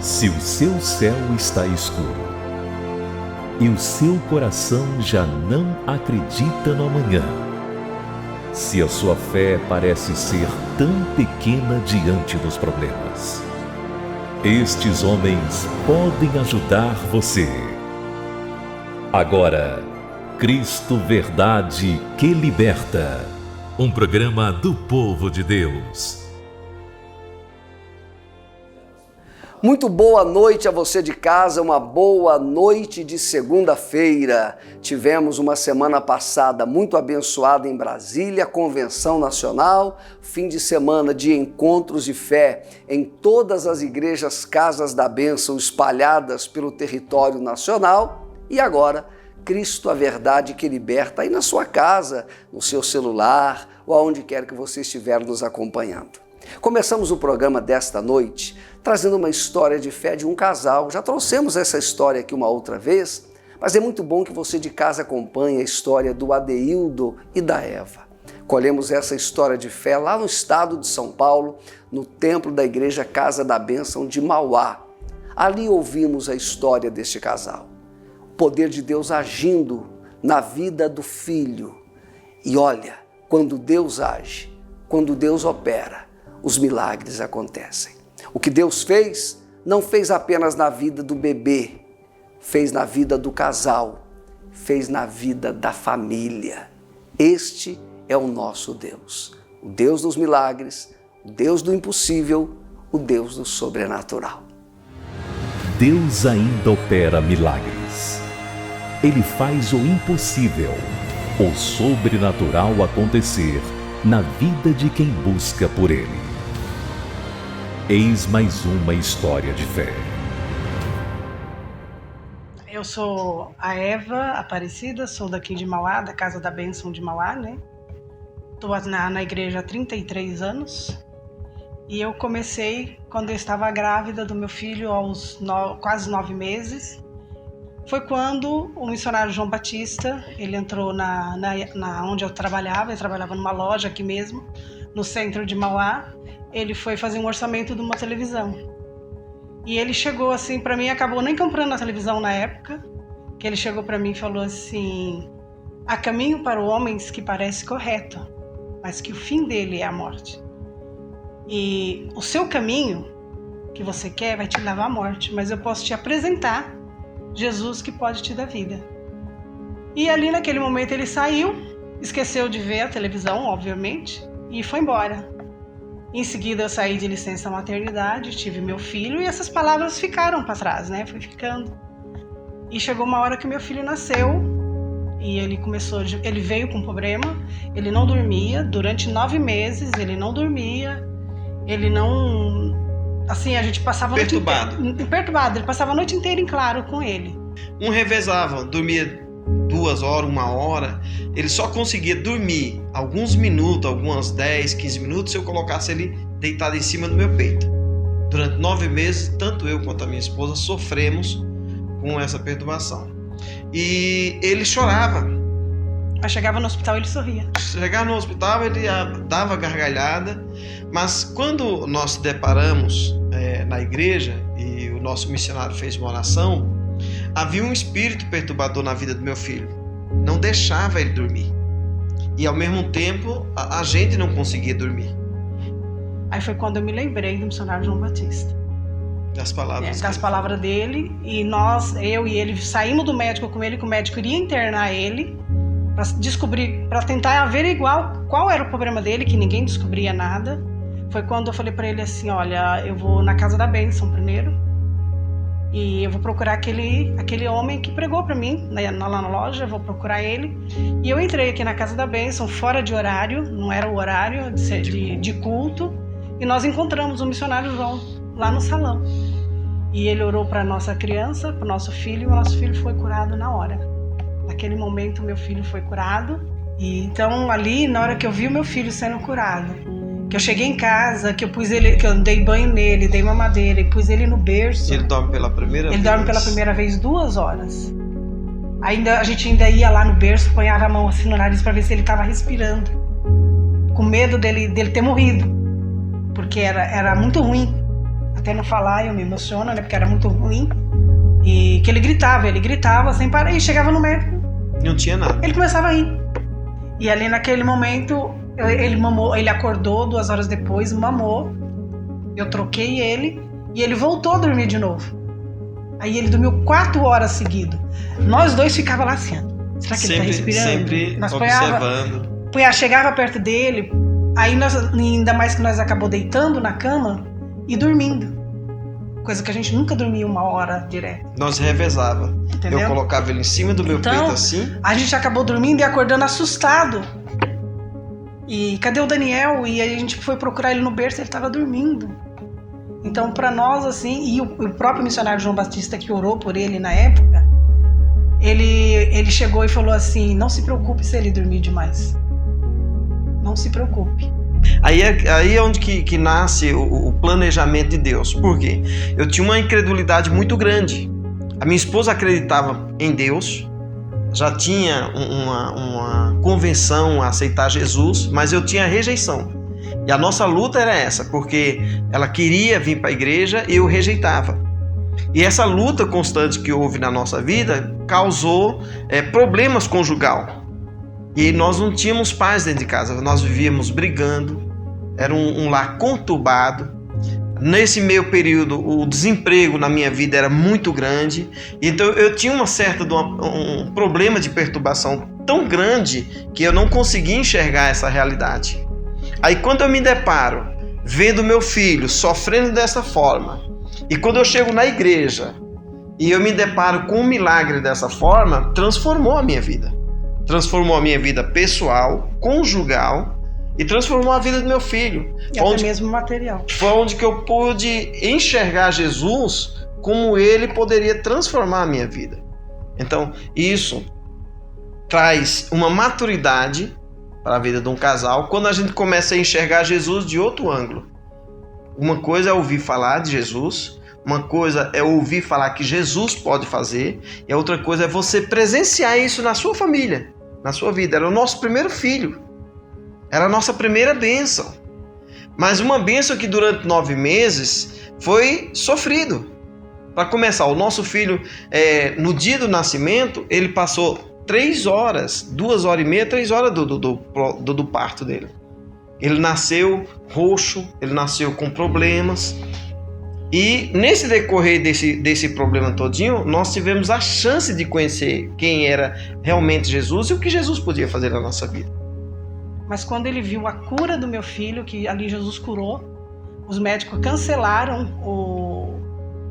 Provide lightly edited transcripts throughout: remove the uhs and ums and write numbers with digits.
Se o seu céu está escuro e o seu coração já não acredita no amanhã, se a sua fé parece ser tão pequena diante dos problemas, estes homens podem ajudar você. Agora, Cristo Verdade que Liberta, um programa do povo de Deus. Muito boa noite a você de casa, uma boa noite de segunda-feira. Tivemos uma semana passada muito abençoada em Brasília, Convenção Nacional, fim de semana de encontros de fé em todas as igrejas Casas da Bênção espalhadas pelo território nacional. E agora, Cristo, a Verdade que Liberta, aí na sua casa, no seu celular ou aonde quer que você estiver nos acompanhando. Começamos o programa desta noite trazendo uma história de fé de um casal. Já trouxemos essa história aqui uma outra vez, mas é muito bom que você de casa acompanhe a história do Adeildo e da Eva. Colhemos essa história de fé lá no estado de São Paulo, no templo da igreja Casa da Bênção de Mauá. Ali ouvimos a história deste casal. O poder de Deus agindo na vida do filho. E olha, quando Deus age, quando Deus opera, os milagres acontecem. O que Deus fez, não fez apenas na vida do bebê, fez na vida do casal, fez na vida da família. Este é o nosso Deus, o Deus dos milagres, o Deus do impossível, o Deus do sobrenatural. Deus ainda opera milagres. Ele faz o impossível, o sobrenatural acontecer na vida de quem busca por Ele. Eis mais uma história de fé. Eu sou a Eva Aparecida, sou daqui de Mauá, da Casa da Bênção de Mauá, né? Estou na igreja há 33 anos e eu comecei quando eu estava grávida do meu filho aos quase 9 meses. Foi quando o missionário João Batista, ele entrou na onde eu trabalhava numa loja aqui mesmo, no centro de Mauá. Ele foi fazer um orçamento de uma televisão. E ele chegou assim para mim, acabou nem comprando a televisão na época, que ele chegou para mim e falou assim: há caminho para homens que parece correto, mas que o fim dele é a morte. E o seu caminho que você quer vai te levar à morte, mas eu posso te apresentar Jesus que pode te dar vida. E ali naquele momento ele saiu, esqueceu de ver a televisão, obviamente, e foi embora. Em seguida eu saí de licença maternidade, tive meu filho e essas palavras ficaram para trás, né? Foi ficando. E chegou uma hora que meu filho nasceu e ele veio com problema, ele não dormia, durante 9 meses ele não dormia, ele não... Assim, a gente passava perturbado, ele passava a noite inteira em claro com ele. Um revezava, dormia 2 horas, 1 hora, ele só conseguia dormir alguns minutos, algumas 10, 15 minutos, se eu colocasse ele deitado em cima do meu peito. Durante 9 meses, tanto eu quanto a minha esposa sofremos com essa perturbação. E ele chorava. Mas chegava no hospital ele sorria. Chegava no hospital ele dava gargalhada, mas quando nós se deparamos na igreja e o nosso missionário fez uma oração, havia um espírito perturbador na vida do meu filho. Não deixava ele dormir. E ao mesmo tempo, a gente não conseguia dormir. Aí foi quando eu me lembrei do missionário João Batista. Das palavras dele. E eu e ele, saímos do médico com ele, que o médico iria internar ele para descobrir, para tentar averiguar qual era o problema dele, que ninguém descobria nada. Foi quando eu falei para ele assim: olha, eu vou na Casa da Bênção primeiro e eu vou procurar aquele homem que pregou para mim lá na loja, eu vou procurar ele. E eu entrei aqui na Casa da Bênção fora de horário, não era o horário de culto, e nós encontramos o missionário João lá no salão. E ele orou para nossa criança, para o nosso filho, e o nosso filho foi curado na hora. Naquele momento meu filho foi curado. E então ali, na hora que eu vi o meu filho sendo curado, que eu cheguei em casa, que eu dei banho nele, dei mamadeira e pus ele no berço. Ele dorme pela primeira vez? Ele dorme pela primeira vez 2 horas. A gente ainda ia lá no berço, ponhava a mão assim no nariz para ver se ele estava respirando. Com medo dele ter morrido. Porque era muito ruim. até não falar, eu me emociono, né? Porque era muito ruim. E que ele gritava sem parar. E chegava no médico, Não tinha nada. ele começava a rir. E ali naquele momento, ele mamou, ele acordou 2 horas depois, mamou. Eu troquei ele e ele voltou a dormir de novo. Aí ele dormiu 4 horas seguido. Nós dois ficava lá assim, será que ele tá respirando? Sempre nós observando. Chegava perto dele, aí nós, ainda mais que nós acabou deitando na cama e dormindo. Coisa que a gente nunca dormia 1 hora direto. Nós revezava. Entendeu? Eu colocava ele em cima do meu Então, peito assim. A gente acabou dormindo e acordando assustado. E cadê o Daniel? E aí a gente foi procurar ele no berço, ele estava dormindo. Então, para nós, assim, e o próprio missionário João Batista, que orou por ele na época, ele chegou e falou assim: não se preocupe se ele dormir demais. Não se preocupe. Aí é onde que nasce o planejamento de Deus. Por quê? Eu tinha uma incredulidade muito grande. A minha esposa acreditava em Deus, já tinha uma convenção a aceitar Jesus, mas eu tinha rejeição. E a nossa luta era essa, porque ela queria vir para a igreja e eu rejeitava. E essa luta constante que houve na nossa vida causou problemas conjugal. E nós não tínhamos paz dentro de casa, nós vivíamos brigando, era um lar conturbado. Nesse meio período, o desemprego na minha vida era muito grande, então eu tinha um problema de perturbação tão grande que eu não conseguia enxergar essa realidade. Aí quando eu me deparo vendo meu filho sofrendo dessa forma, e quando eu chego na igreja e eu me deparo com um milagre dessa forma, transformou a minha vida. Transformou a minha vida pessoal, conjugal e transformou a vida do meu filho. E até mesmo material. Foi onde que eu pude enxergar Jesus como ele poderia transformar a minha vida. Então, isso traz uma maturidade para a vida de um casal quando a gente começa a enxergar Jesus de outro ângulo. Uma coisa é ouvir falar de Jesus, uma coisa é ouvir falar que Jesus pode fazer, e a outra coisa é você presenciar isso na sua família, na sua vida. Era o nosso primeiro filho, era a nossa primeira bênção, mas uma bênção que durante 9 meses foi sofrido. Para começar, o nosso filho, no dia do nascimento, ele passou 3 horas, 2 horas e meia, 3 horas do parto dele. Ele nasceu roxo, ele nasceu com problemas. E nesse decorrer desse problema todinho, nós tivemos a chance de conhecer quem era realmente Jesus e o que Jesus podia fazer na nossa vida. Mas quando ele viu a cura do meu filho, que ali Jesus curou, os médicos cancelaram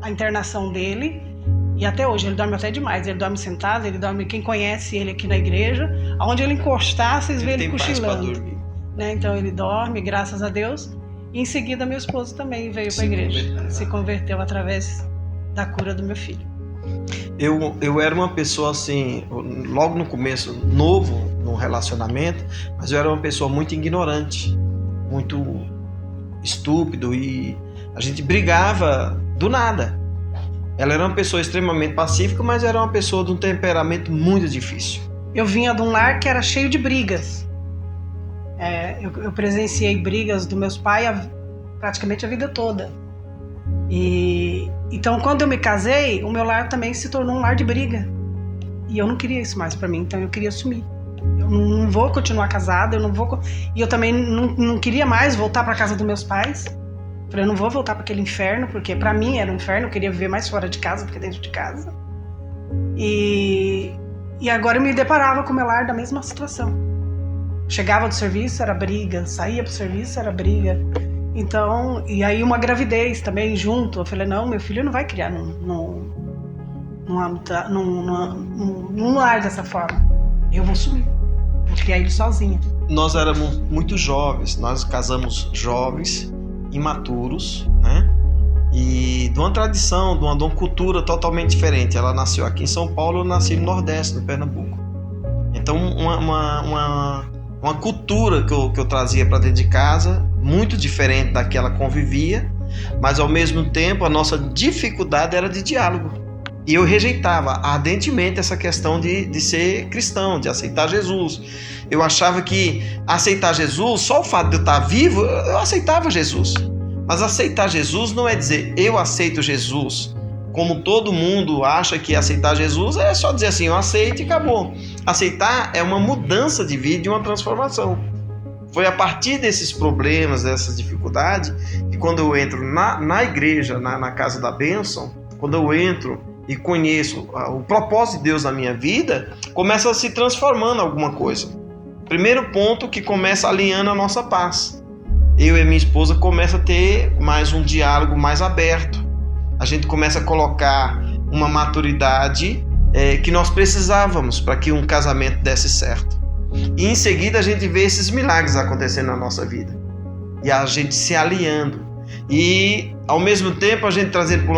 a internação dele. E até hoje, ele dorme até demais. Ele dorme sentado, ele dorme, quem conhece ele aqui na igreja, aonde ele encostar, vocês veem ele cochilando. Né? Então ele dorme, graças a Deus. E em seguida, meu esposo também veio para a igreja. Se converteu através da cura do meu filho. Eu era uma pessoa assim, logo no começo, novo no relacionamento, mas eu era uma pessoa muito ignorante, muito estúpido, e a gente brigava do nada. Ela era uma pessoa extremamente pacífica, mas era uma pessoa de um temperamento muito difícil. Eu vinha de um lar que era cheio de brigas. Eu presenciei brigas dos meus pais praticamente a vida toda. Então, quando eu me casei, o meu lar também se tornou um lar de briga. E eu não queria isso mais pra mim, então eu queria sumir. Eu não vou continuar casada, e eu também não queria mais voltar pra casa dos meus pais. Falei, eu não vou voltar para aquele inferno, porque para mim era um inferno, eu queria viver mais fora de casa do que dentro de casa. E agora eu me deparava com o meu lar da mesma situação. Chegava do serviço, era briga, saía pro serviço, era briga. Então, e aí uma gravidez também junto. Eu falei, não, meu filho não vai criar num lar dessa forma. Eu vou sumir, vou criar ele sozinha. Nós éramos muito jovens, nós casamos jovens, imaturos, né? E de uma tradição, de uma cultura totalmente diferente. Ela nasceu aqui em São Paulo, eu nasci no Nordeste, no Pernambuco. Então uma cultura que eu trazia para dentro de casa, muito diferente da que ela convivia, mas ao mesmo tempo a nossa dificuldade era de diálogo. E eu rejeitava ardentemente essa questão de ser cristão, de aceitar Jesus. Eu achava que aceitar Jesus, só o fato de eu estar vivo, eu aceitava Jesus. Mas aceitar Jesus não é dizer eu aceito Jesus, como todo mundo acha que aceitar Jesus é só dizer assim, eu aceito e acabou. Aceitar é uma mudança de vida e uma transformação. Foi a partir desses problemas, dessas dificuldades, que quando eu entro na igreja, na Casa da Bênção, quando eu entro e conheço o propósito de Deus na minha vida, começa a se transformando alguma coisa. Primeiro ponto que começa alinhando a nossa paz. Eu e minha esposa começam a ter mais um diálogo mais aberto. A gente começa a colocar uma maturidade que nós precisávamos para que um casamento desse certo. E em seguida a gente vê esses milagres acontecendo na nossa vida. E a gente se alinhando. E ao mesmo tempo a gente trazendo para o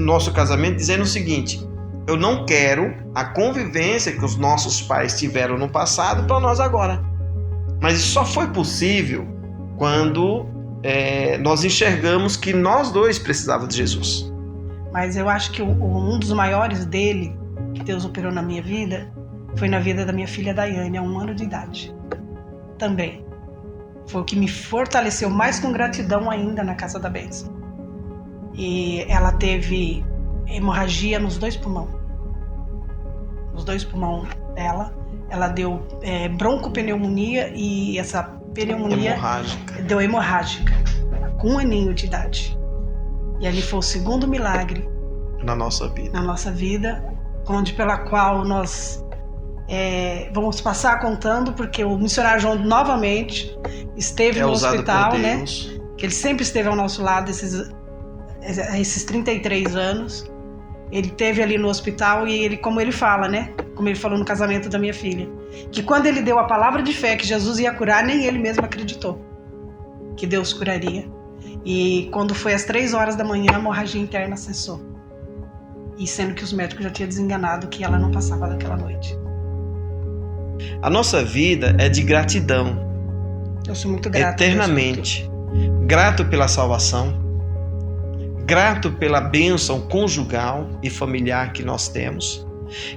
nosso casamento dizendo o seguinte: eu não quero a convivência que os nossos pais tiveram no passado para nós agora. Mas isso só foi possível quando nós enxergamos que nós dois precisávamos de Jesus. Mas eu acho que um dos maiores dele, que Deus operou na minha vida, foi na vida da minha filha Daiane, há 1 ano de idade. Também. Foi o que me fortaleceu mais com gratidão ainda na Casa da Bênção. E ela teve hemorragia nos 2 pulmões. Nos 2 pulmões dela. Ela deu broncopneumonia e essa pneumonia deu hemorrágica, com 1 aninho de idade. E ali foi o segundo milagre na nossa vida, onde pela qual nós vamos passar contando, porque o missionário João novamente esteve no hospital, né? Que ele sempre esteve ao nosso lado esses 33 anos. Ele esteve ali no hospital e ele, como ele fala, né? Como ele falou no casamento da minha filha, que quando ele deu a palavra de fé que Jesus ia curar, nem ele mesmo acreditou que Deus curaria. E quando foi às 3 horas da manhã, a hemorragia interna cessou. E sendo que os médicos já tinham desenganado que ela não passava daquela noite. A nossa vida é de gratidão. Eu sou muito grato. Eternamente. Grato pela salvação. Grato pela bênção conjugal e familiar que nós temos.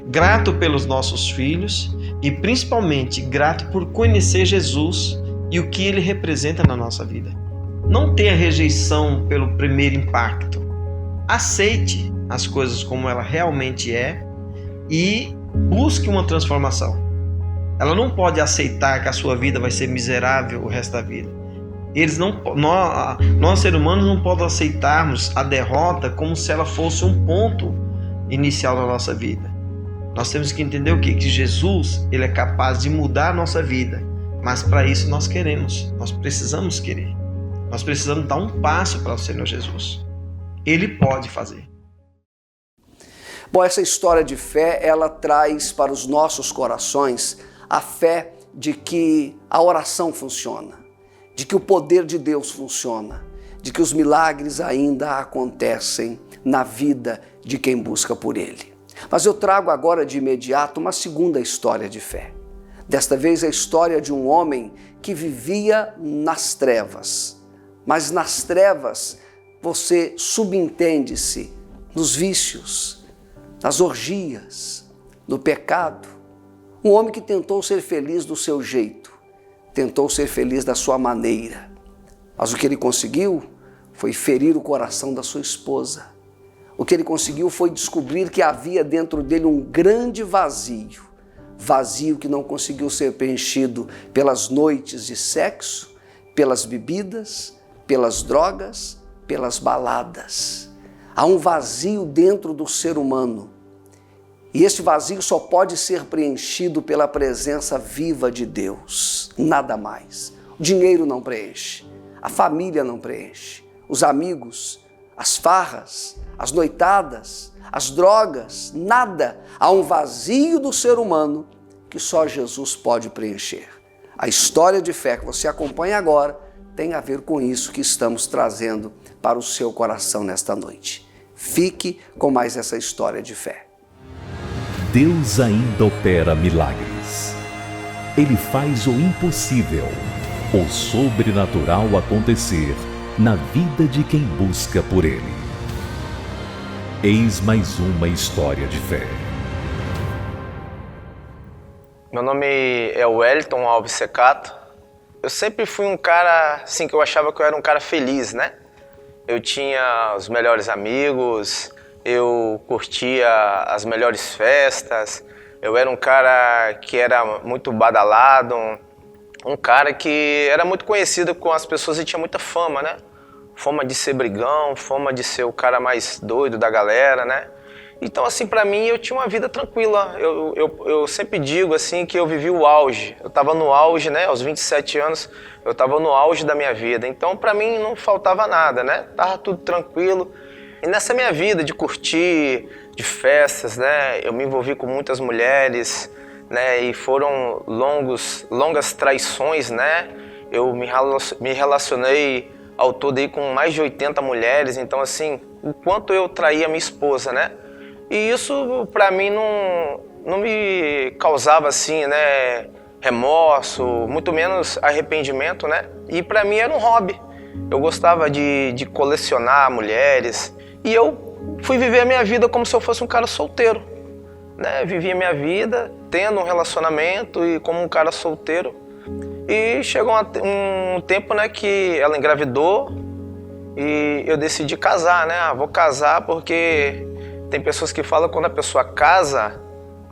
Grato pelos nossos filhos. E principalmente grato por conhecer Jesus e o que Ele representa na nossa vida. Não tenha rejeição pelo primeiro impacto. Aceite as coisas como ela realmente é e busque uma transformação. Ela não pode aceitar que a sua vida vai ser miserável o resto da vida. Nós seres humanos não podemos aceitarmos a derrota como se ela fosse um ponto inicial da nossa vida. Nós temos que entender o quê? Que Jesus, Ele é capaz de mudar a nossa vida. Mas para isso nós precisamos querer. Nós precisamos dar um passo para o Senhor Jesus. Ele pode fazer. Bom, essa história de fé, ela traz para os nossos corações a fé de que a oração funciona, de que o poder de Deus funciona, de que os milagres ainda acontecem na vida de quem busca por Ele. Mas eu trago agora de imediato uma segunda história de fé. Desta vez a história de um homem que vivia nas trevas. Mas nas trevas você subentende-se nos vícios, nas orgias, no pecado. Um homem que tentou ser feliz do seu jeito, tentou ser feliz da sua maneira. Mas o que ele conseguiu foi ferir o coração da sua esposa. O que ele conseguiu foi descobrir que havia dentro dele um grande vazio. Vazio que não conseguiu ser preenchido pelas noites de sexo, pelas bebidas, pelas drogas, pelas baladas. Há um vazio dentro do ser humano. E este vazio só pode ser preenchido pela presença viva de Deus. Nada mais. O dinheiro não preenche. A família não preenche. Os amigos, as farras, as noitadas, as drogas, nada. Há um vazio do ser humano que só Jesus pode preencher. A história de fé que você acompanha agora tem a ver com isso que estamos trazendo para o seu coração nesta noite. Fique com mais essa história de fé. Deus ainda opera milagres. Ele faz o impossível, o sobrenatural acontecer na vida de quem busca por Ele. Eis mais uma história de fé. Meu nome é Wellington Alves Secato. eu sempre fui um cara, assim, que eu achava que eu era um cara feliz, né? Eu tinha os melhores amigos, eu curtia as melhores festas, eu era um cara que era muito badalado, um cara que era muito conhecido com as pessoas e tinha muita fama, né? Fama de ser brigão, fama de ser o cara mais doido da galera, né? Então, assim, pra mim, eu tinha uma vida tranquila. Eu sempre digo, assim, que eu vivi o auge. Eu tava no auge, né? Aos 27 anos, eu tava no auge da minha vida. Então, pra mim, não faltava nada, né? Tava tudo tranquilo. E nessa minha vida de curtir, de festas, né? Eu me envolvi com muitas mulheres, né? E foram longas traições, né? Eu me relacionei ao todo aí com mais de 80 mulheres. Então, assim, o quanto eu traía minha esposa, né? E isso, pra mim, não me causava, assim, né, remorso, muito menos arrependimento, né? E pra mim era um hobby. Eu gostava de colecionar mulheres. E eu fui viver a minha vida como se eu fosse um cara solteiro, né? Vivia a minha vida tendo um relacionamento e como um cara solteiro. E chegou um tempo, né, que ela engravidou e eu decidi casar, né? Vou casar porque... Tem pessoas que falam que quando a pessoa casa,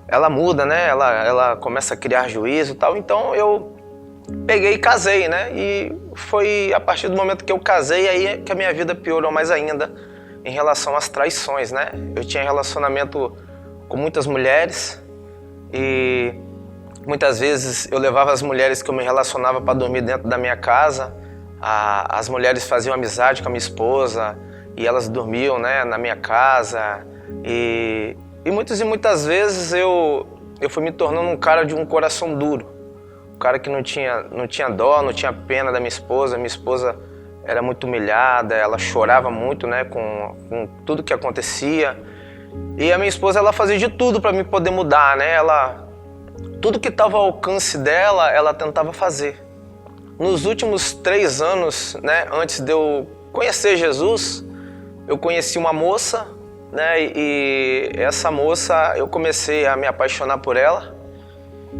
ela muda, né? Ela começa a criar juízo e tal. Então eu peguei e casei, né? E foi a partir do momento que eu casei aí que a minha vida piorou mais ainda em relação às traições, né? Eu tinha relacionamento com muitas mulheres e muitas vezes eu levava as mulheres que eu me relacionava para dormir dentro da minha casa. As mulheres faziam amizade com a minha esposa e elas dormiam, né, na minha casa. E muitas vezes eu fui me tornando um cara de um coração duro. Um cara que não tinha dó, não tinha pena da minha esposa. Minha esposa era muito humilhada, ela chorava muito, né, com tudo que acontecia. E a minha esposa, ela fazia de tudo para me poder mudar, né? Tudo que estava ao alcance dela, ela tentava fazer. Nos últimos 3 anos, né, antes de eu conhecer Jesus, eu conheci uma moça, né, e essa moça, eu comecei a me apaixonar por ela.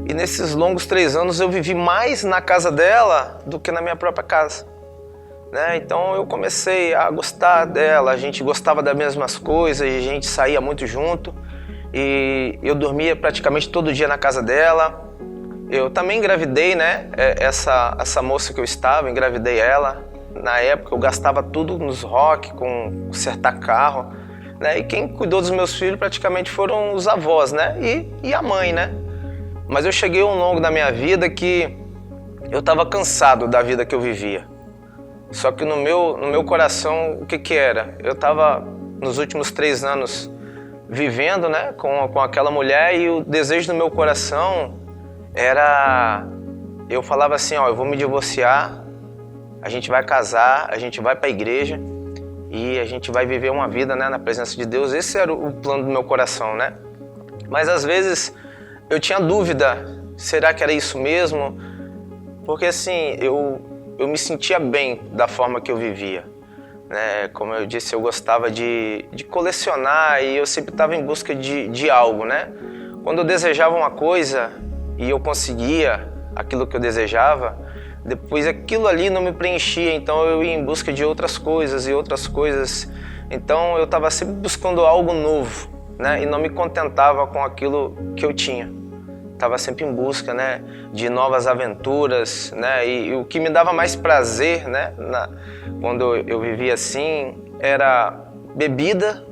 E nesses longos 3 anos eu vivi mais na casa dela do que na minha própria casa, né? Então eu comecei a gostar dela, a gente gostava das mesmas coisas, a gente saía muito junto. E eu dormia praticamente todo dia na casa dela. Eu também engravidei, né, essa moça que eu estava, engravidei ela. Na época eu gastava tudo nos rock, com consertar carro. Né? E quem cuidou dos meus filhos praticamente foram os avós, né? E a mãe, né? Mas eu cheguei ao longo da minha vida que eu estava cansado da vida que eu vivia. Só que no meu coração, o que era? Eu estava nos últimos 3 anos vivendo, né, com aquela mulher e o desejo do meu coração era... Eu falava assim, ó, eu vou me divorciar, a gente vai casar, a gente vai para a igreja e a gente vai viver uma vida, né, na presença de Deus. Esse era o plano do meu coração, né? Mas às vezes eu tinha dúvida, será que era isso mesmo? Porque assim, eu me sentia bem da forma que eu vivia, né? Como eu disse, eu gostava de colecionar e eu sempre estava em busca de algo, né? Quando eu desejava uma coisa e eu conseguia aquilo que eu desejava, depois aquilo ali não me preenchia, então eu ia em busca de outras coisas e outras coisas. Então eu estava sempre buscando algo novo, né? E não me contentava com aquilo que eu tinha. Estava sempre em busca, né, de novas aventuras, né? E o que me dava mais prazer, né, quando eu vivia assim, era bebida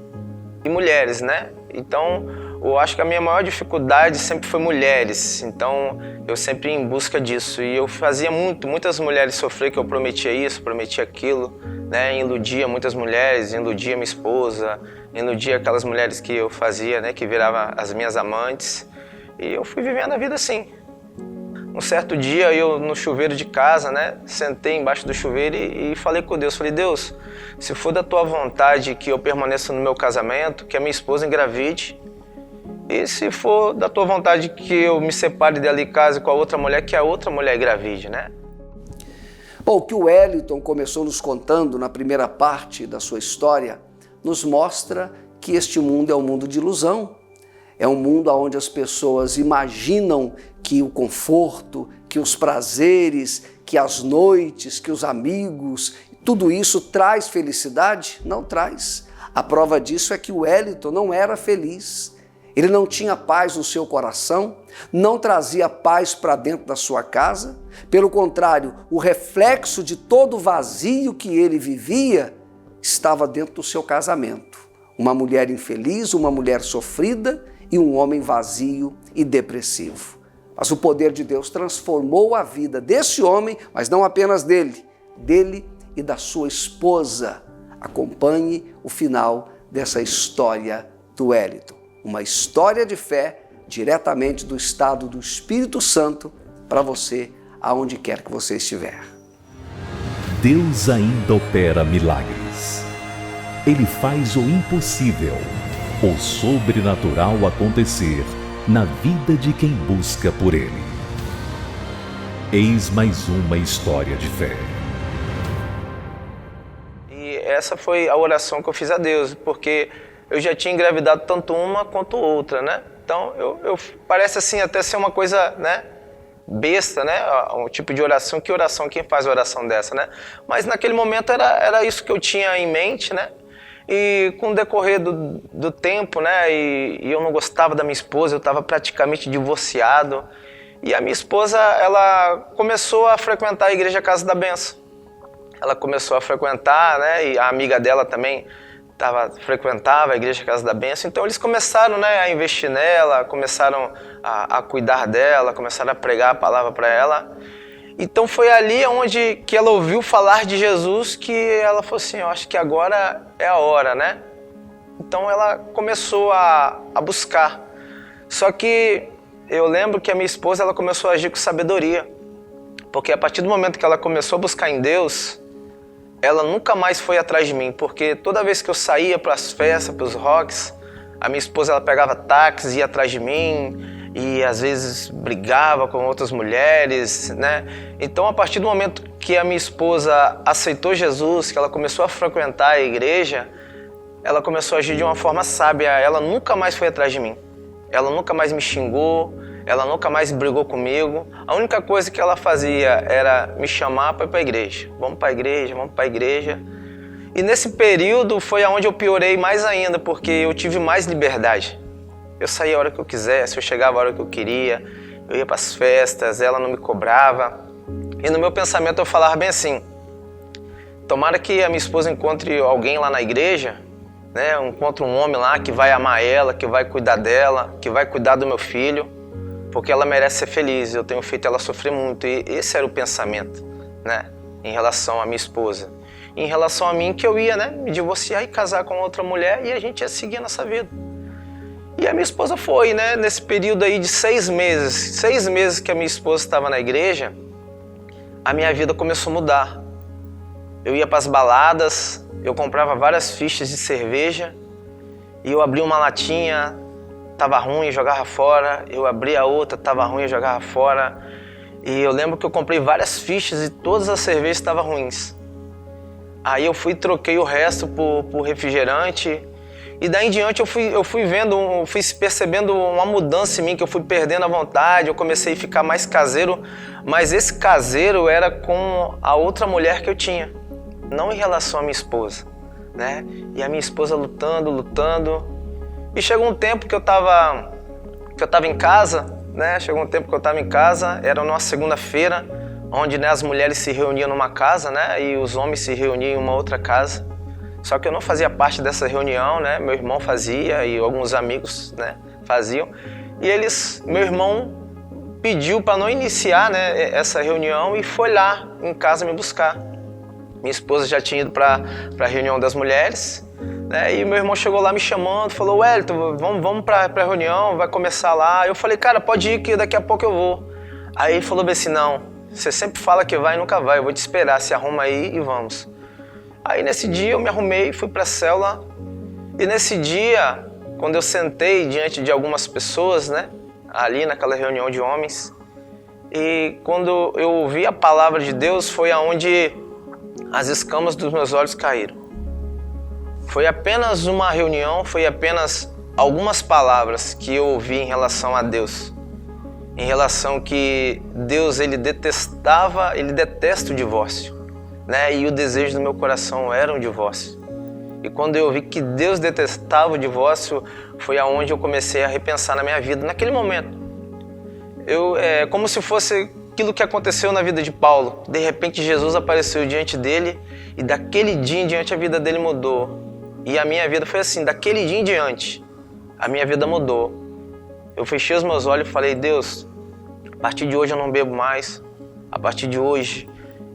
e mulheres, né? Então eu acho que a minha maior dificuldade sempre foi mulheres, então eu sempre ia em busca disso. E eu fazia muitas mulheres sofrer, que eu prometia isso, prometia aquilo, né? Iludia muitas mulheres, iludia minha esposa, iludia aquelas mulheres que eu fazia, né? Que viravam as minhas amantes. E eu fui vivendo a vida assim. Um certo dia eu no chuveiro de casa, né? Sentei embaixo do chuveiro e falei com Deus. Falei, Deus, se for da tua vontade que eu permaneça no meu casamento, que a minha esposa engravide, e se for da tua vontade que eu me separe dela e case com a outra mulher, que a outra mulher engravide, né? Bom, o que o Wellington começou nos contando na primeira parte da sua história nos mostra que este mundo é um mundo de ilusão. É um mundo onde as pessoas imaginam que o conforto, que os prazeres, que as noites, que os amigos, tudo isso traz felicidade? Não traz. A prova disso é que o Wellington não era feliz. Ele não tinha paz no seu coração, não trazia paz para dentro da sua casa. Pelo contrário, o reflexo de todo o vazio que ele vivia estava dentro do seu casamento. Uma mulher infeliz, uma mulher sofrida e um homem vazio e depressivo. Mas o poder de Deus transformou a vida desse homem, mas não apenas dele e da sua esposa. Acompanhe o final dessa história do Wellington. Uma história de fé diretamente do estado do Espírito Santo para você, aonde quer que você estiver. Deus ainda opera milagres. Ele faz o impossível, o sobrenatural acontecer na vida de quem busca por Ele. Eis mais uma história de fé. E essa foi a oração que eu fiz a Deus, porque eu já tinha engravidado tanto uma quanto outra, né? Então, parece assim até ser uma coisa, né, besta, né? Um tipo de oração. Que oração? Quem faz oração dessa, né? Mas naquele momento era isso que eu tinha em mente, né? E com o decorrer do tempo, né? E eu não gostava da minha esposa, eu estava praticamente divorciado. E a minha esposa, ela começou a frequentar a Igreja Casa da Bênção. Ela começou a frequentar, né? E a amiga dela também frequentava a Igreja Casa da Bênção. Então eles começaram, né, a investir nela, começaram a cuidar dela, começaram a pregar a palavra para ela. Então foi ali onde que ela ouviu falar de Jesus que ela falou assim, eu acho que agora é a hora, né? Então ela começou a buscar. Só que eu lembro que a minha esposa, ela começou a agir com sabedoria. Porque a partir do momento que ela começou a buscar em Deus, ela nunca mais foi atrás de mim, porque toda vez que eu saía para as festas, para os rocks, a minha esposa, ela pegava táxi, ia atrás de mim e às vezes brigava com outras mulheres, né? Então, a partir do momento que a minha esposa aceitou Jesus, que ela começou a frequentar a igreja, ela começou a agir de uma forma sábia. Ela nunca mais foi atrás de mim. Ela nunca mais me xingou, ela nunca mais brigou comigo. A única coisa que ela fazia era me chamar para ir para a igreja. Vamos para a igreja, vamos para a igreja. E nesse período foi onde eu piorei mais ainda, porque eu tive mais liberdade. Eu saía a hora que eu quisesse, eu chegava a hora que eu queria, eu ia para as festas, ela não me cobrava. E no meu pensamento eu falava bem assim, tomara que a minha esposa encontre alguém lá na igreja, né? Encontre um homem lá que vai amar ela, que vai cuidar dela, que vai cuidar do meu filho, porque ela merece ser feliz. Eu tenho feito ela sofrer muito. E esse era o pensamento, né? Em relação à minha esposa. Em relação a mim, que eu ia, né, me divorciar e casar com outra mulher e a gente ia seguir a nossa vida. E a minha esposa foi, né, nesse período aí de 6 meses que a minha esposa estava na igreja, a minha vida começou a mudar. Eu ia para as baladas, eu comprava várias fichas de cerveja e eu abria uma latinha, tava ruim, jogava fora, eu abria outra, tava ruim, jogava fora. E eu lembro que eu comprei várias fichas e todas as cervejas estavam ruins. Aí eu fui e troquei o resto por refrigerante. E daí em diante eu fui percebendo uma mudança em mim, que eu fui perdendo a vontade, eu comecei a ficar mais caseiro. Mas esse caseiro era com a outra mulher que eu tinha, não em relação à minha esposa, né? E a minha esposa lutando. E chegou um tempo que eu tava em casa, né? Era numa segunda-feira, onde, né, as mulheres se reuniam numa casa, né, e os homens se reuniam em uma outra casa. Só que eu não fazia parte dessa reunião, né, meu irmão fazia e alguns amigos, né, faziam. E meu irmão pediu para não iniciar, né, essa reunião e foi lá em casa me buscar. Minha esposa já tinha ido para a reunião das mulheres, né, e meu irmão chegou lá me chamando, falou, Wellington, vamos para a reunião, vai começar lá. Eu falei, cara, pode ir que daqui a pouco eu vou. Aí ele falou assim, não, você sempre fala que vai e nunca vai, eu vou te esperar, se arruma aí e vamos. Aí nesse dia eu me arrumei, fui para a célula e nesse dia, quando eu sentei diante de algumas pessoas, né, ali naquela reunião de homens, e quando eu ouvi a palavra de Deus foi aonde as escamas dos meus olhos caíram. Foi apenas uma reunião, foi apenas algumas palavras que eu ouvi em relação a Deus. em relação que Deus ele detesta o divórcio, né? E o desejo do meu coração era um divórcio. E quando eu vi que Deus detestava o divórcio, foi aonde eu comecei a repensar na minha vida, naquele momento. Como se fosse aquilo que aconteceu na vida de Paulo. De repente Jesus apareceu diante dele e daquele dia em diante a vida dele mudou. E a minha vida foi assim, daquele dia em diante, a minha vida mudou. Eu fechei os meus olhos e falei, Deus, a partir de hoje eu não bebo mais, a partir de hoje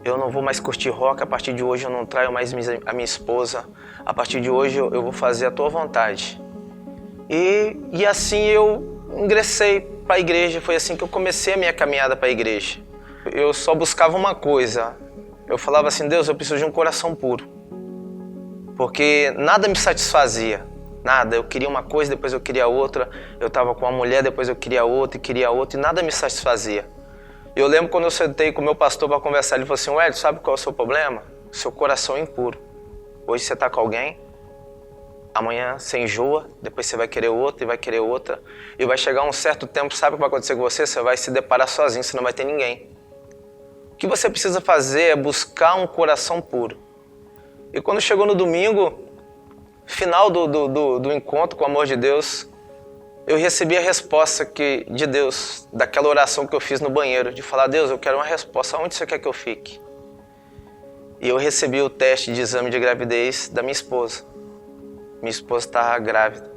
eu não vou mais curtir rock, a partir de hoje eu não traio mais a minha esposa, a partir de hoje eu vou fazer a tua vontade. E assim eu ingressei para a igreja, foi assim que eu comecei a minha caminhada para a igreja. Eu só buscava uma coisa, eu falava assim, Deus, eu preciso de um coração puro, porque nada me satisfazia, nada, eu queria uma coisa, depois eu queria outra, eu estava com uma mulher, depois eu queria outra, e nada me satisfazia. Eu lembro quando eu sentei com o meu pastor para conversar, ele falou assim, Hélio, sabe qual é o seu problema? Seu coração é impuro. Hoje você está com alguém, amanhã você enjoa, depois você vai querer outra e vai querer outra. E vai chegar um certo tempo, sabe o que vai acontecer com você? Você vai se deparar sozinho, você não vai ter ninguém. O que você precisa fazer é buscar um coração puro. E quando chegou no domingo, final do encontro com o amor de Deus, eu recebi a resposta de Deus, daquela oração que eu fiz no banheiro, de falar, Deus, eu quero uma resposta, onde você quer que eu fique? E eu recebi o teste de exame de gravidez da minha esposa. Minha esposa estava grávida.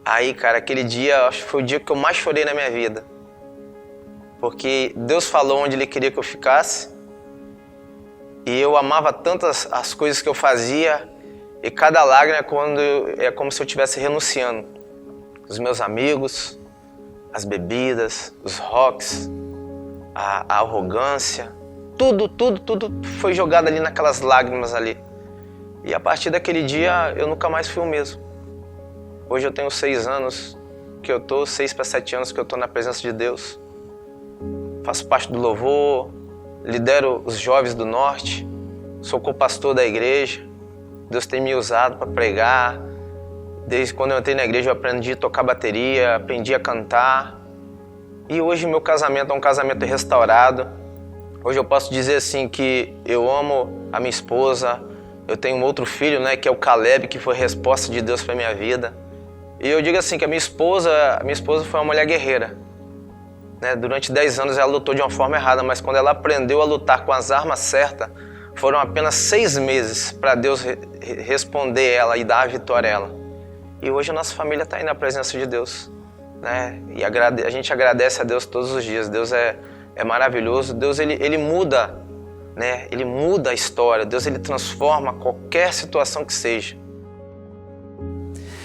Aí, cara, aquele dia, acho que foi o dia que eu mais chorei na minha vida. Porque Deus falou onde Ele queria que eu ficasse. E eu amava tanto as coisas que eu fazia. E cada lágrima é como se eu estivesse renunciando. Os meus amigos, as bebidas, os rocks, a arrogância. Tudo foi jogado ali naquelas lágrimas ali. E a partir daquele dia, eu nunca mais fui o mesmo. Hoje eu tenho 6 anos que eu tô, 6 para 7 anos que eu tô na presença de Deus. Faço parte do louvor, lidero os jovens do norte, sou co-pastor da igreja. Deus tem me usado para pregar. Desde quando eu entrei na igreja, eu aprendi a tocar bateria, aprendi a cantar. E hoje meu casamento é um casamento restaurado. Hoje eu posso dizer assim que eu amo a minha esposa. Eu tenho um outro filho, né, que é o Caleb, que foi a resposta de Deus para minha vida. E eu digo assim que a minha esposa foi uma mulher guerreira. Né? Durante 10 anos ela lutou de uma forma errada, mas quando ela aprendeu a lutar com as armas certas, foram apenas 6 meses para Deus responder ela e dar a vitória a ela. E hoje a nossa família está aí na presença de Deus. Né? E a gente agradece a Deus todos os dias. Deus é maravilhoso. Deus ele muda, né? Ele muda a história. Deus ele transforma qualquer situação que seja.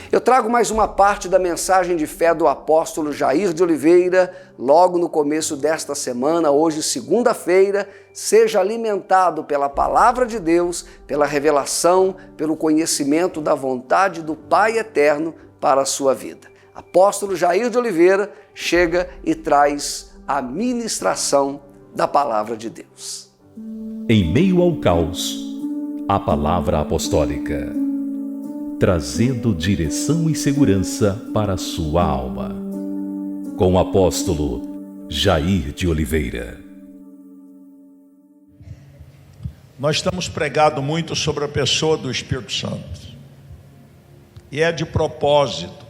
Eu trago mais uma parte da mensagem de fé do apóstolo Jair de Oliveira, logo no começo desta semana, hoje segunda-feira. Seja alimentado pela palavra de Deus, pela revelação, pelo conhecimento da vontade do Pai Eterno para a sua vida. Apóstolo Jair de Oliveira chega e traz a ministração da palavra de Deus. Em meio ao caos, a palavra apostólica, trazendo direção e segurança para a sua alma. Com o apóstolo Jair de Oliveira. Nós temos pregado muito sobre a pessoa do Espírito Santo. E é de propósito.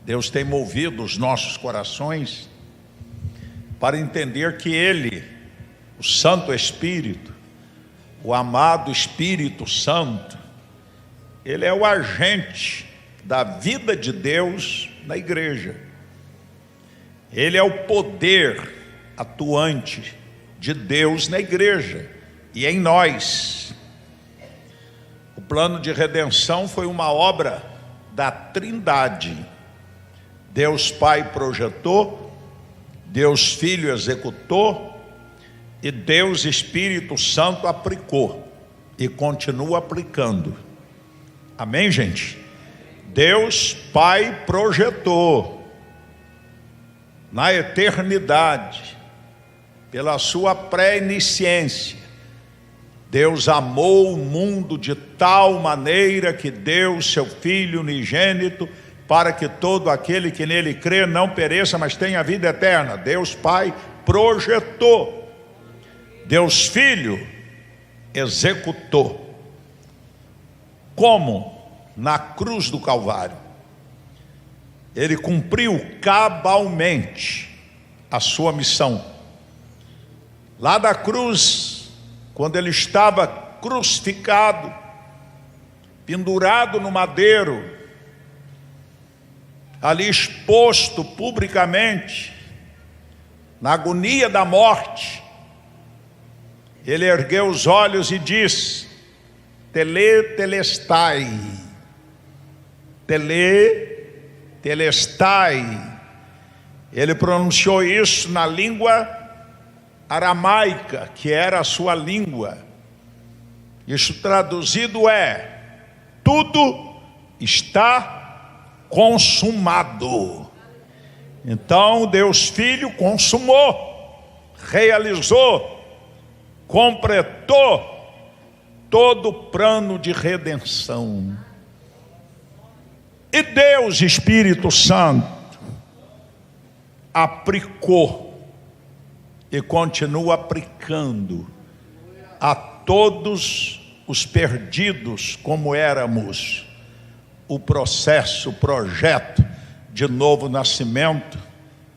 Deus tem movido os nossos corações para entender que Ele, o Santo Espírito, o amado Espírito Santo, Ele é o agente da vida de Deus na igreja. Ele é o poder atuante de Deus na igreja e em nós. O plano de redenção foi uma obra da Trindade. Deus Pai projetou, Deus Filho executou e Deus Espírito Santo aplicou e continua aplicando. Amém, gente? Deus Pai projetou na eternidade, pela sua pré-nisciência. Deus amou o mundo de tal maneira que deu seu Filho unigênito para que todo aquele que nele crê não pereça, mas tenha vida eterna. Deus Pai projetou, Deus Filho executou. Como? Na cruz do Calvário. Ele cumpriu cabalmente a sua missão. Lá da cruz, quando ele estava crucificado, pendurado no madeiro, ali exposto publicamente, na agonia da morte, ele ergueu os olhos e disse: Tetelestai, Tetelestai. Ele pronunciou isso na língua aramaica, que era a sua língua. Isso traduzido é: tudo está consumado. Então Deus Filho consumou, realizou, completou todo o plano de redenção. E Deus Espírito Santo aplicou e continua aplicando a todos os perdidos como éramos o processo, o projeto de novo nascimento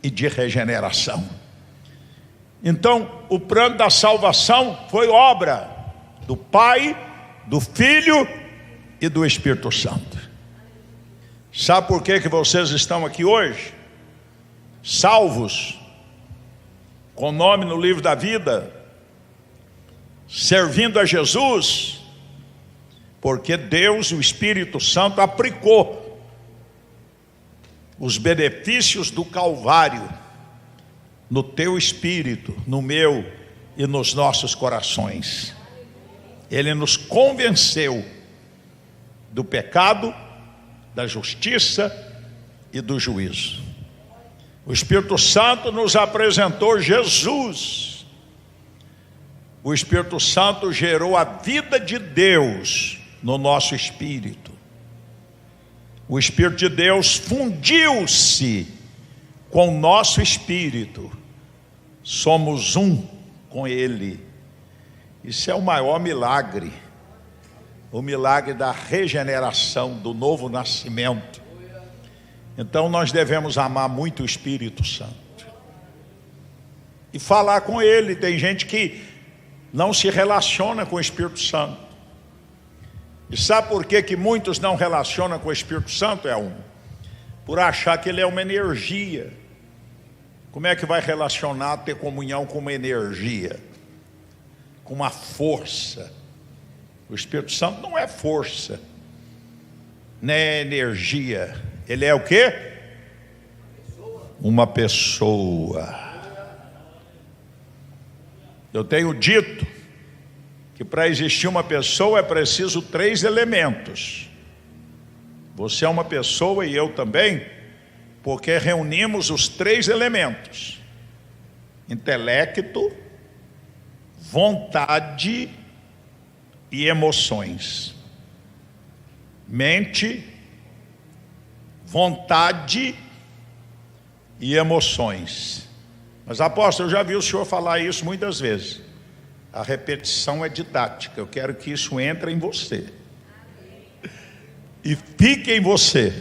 e de regeneração. Então, o plano da salvação foi obra do Pai, do Filho e do Espírito Santo. Sabe por que vocês estão aqui hoje? Salvos, com nome no livro da vida, servindo a Jesus, porque Deus, o Espírito Santo, aplicou os benefícios do Calvário no teu espírito, no meu e nos nossos corações. Ele nos convenceu do pecado, da justiça e do juízo. O Espírito Santo nos apresentou Jesus. O Espírito Santo gerou a vida de Deus no nosso espírito. O Espírito de Deus fundiu-se com o nosso espírito. Somos um com Ele. Isso é o maior milagre. O milagre da regeneração, do novo nascimento. Então nós devemos amar muito o Espírito Santo e falar com Ele. Tem gente que não se relaciona com o Espírito Santo. E sabe por que muitos não relacionam com o Espírito Santo? Por achar que ele é uma energia. Como é que vai relacionar, ter comunhão com uma energia? Com uma força. O Espírito Santo não é força, nem energia. Ele é o quê? Uma pessoa. Eu tenho dito que para existir uma pessoa é preciso 3 elementos. Você é uma pessoa e eu também, porque reunimos os 3 elementos: intelecto, vontade e emoções. Mente, vontade e emoções. Mas apóstolo, eu já vi o senhor falar isso muitas vezes. A repetição é didática. Eu quero que isso entre em você e fique em você.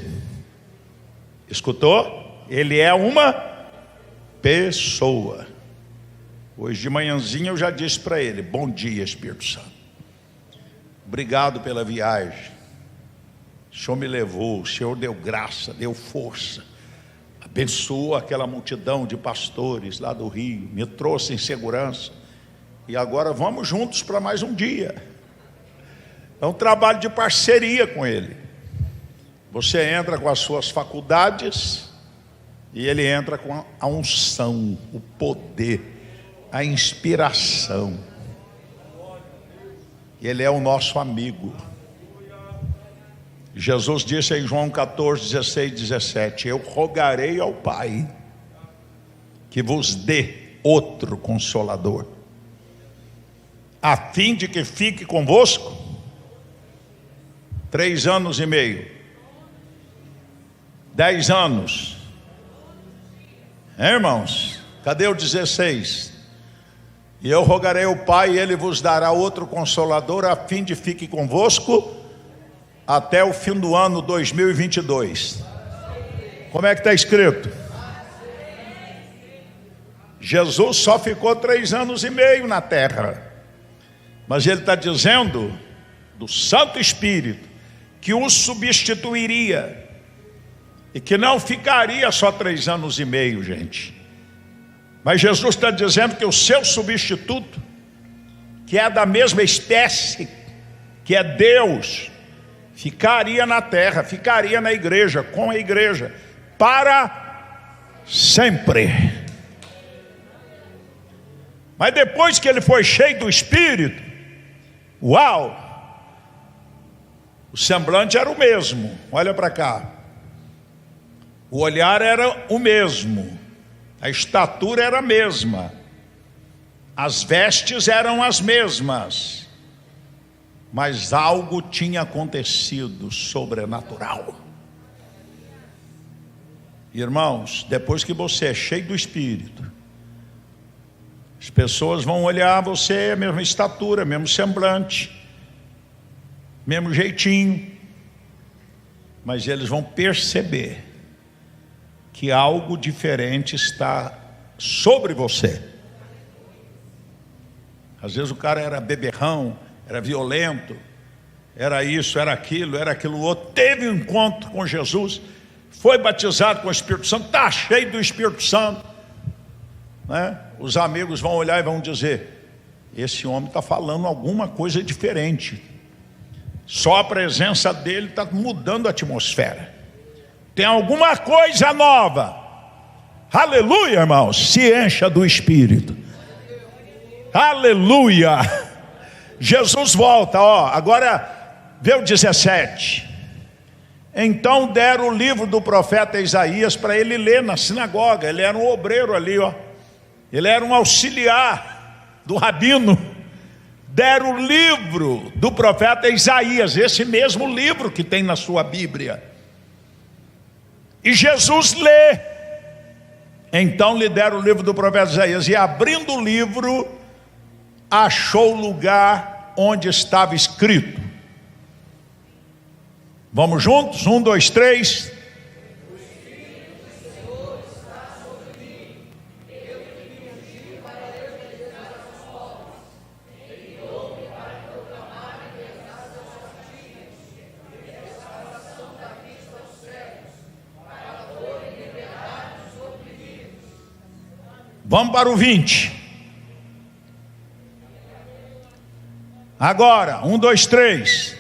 Escutou? Ele é uma pessoa. Hoje de manhãzinha eu já disse para ele: bom dia, Espírito Santo. Obrigado pela viagem. O Senhor me levou, o Senhor deu graça, deu força, abençoou aquela multidão de pastores lá do Rio, me trouxe em segurança. E agora vamos juntos para mais um dia. É um trabalho de parceria com Ele. Você entra com as suas faculdades e Ele entra com a unção, o poder, a inspiração. Ele é o nosso amigo. Jesus disse em João 14, 16, 17: eu rogarei ao Pai que vos dê outro Consolador, a fim de que fique convosco 3 anos e meio. 10 anos. Irmãos, cadê o 16? E eu rogarei ao Pai, e Ele vos dará outro Consolador, a fim de fique convosco até o fim do ano 2022. Como é que está escrito? Jesus só ficou 3 anos e meio na terra, mas Ele está dizendo do Santo Espírito que o substituiria, e que não ficaria só 3 anos e meio, gente. Mas Jesus está dizendo que o seu substituto, que é da mesma espécie, que é Deus, ficaria na terra, ficaria na igreja, com a igreja, para sempre. Mas depois que ele foi cheio do Espírito, uau! O semblante era o mesmo, olha para cá. O olhar era o mesmo, a estatura era a mesma, as vestes eram as mesmas, mas algo tinha acontecido sobrenatural. Irmãos, depois que você é cheio do Espírito, as pessoas vão olhar você, a mesma estatura, mesmo semblante, mesmo jeitinho, mas eles vão perceber que algo diferente está sobre você. Às vezes o cara era beberrão, era violento, era isso, era aquilo outro, teve um encontro com Jesus, foi batizado com o Espírito Santo, está cheio do Espírito Santo, né? Os amigos vão olhar e vão dizer: esse homem está falando alguma coisa diferente, só a presença dele está mudando a atmosfera, tem alguma coisa nova. Aleluia, irmãos, se encha do Espírito. Aleluia. Jesus volta, ó, agora vê o 17. Então deram o livro do profeta Isaías para ele ler na sinagoga. Ele era um obreiro ali, ó. Ele era um auxiliar do rabino. Deram o livro do profeta Isaías, esse mesmo livro que tem na sua Bíblia. E Jesus lê. Então lhe deram o livro do profeta Isaías, e abrindo o livro, achou o lugar onde estava escrito. Vamos juntos? 1, 2, 3. Vamos para o 20. Agora, 1, 2, 3.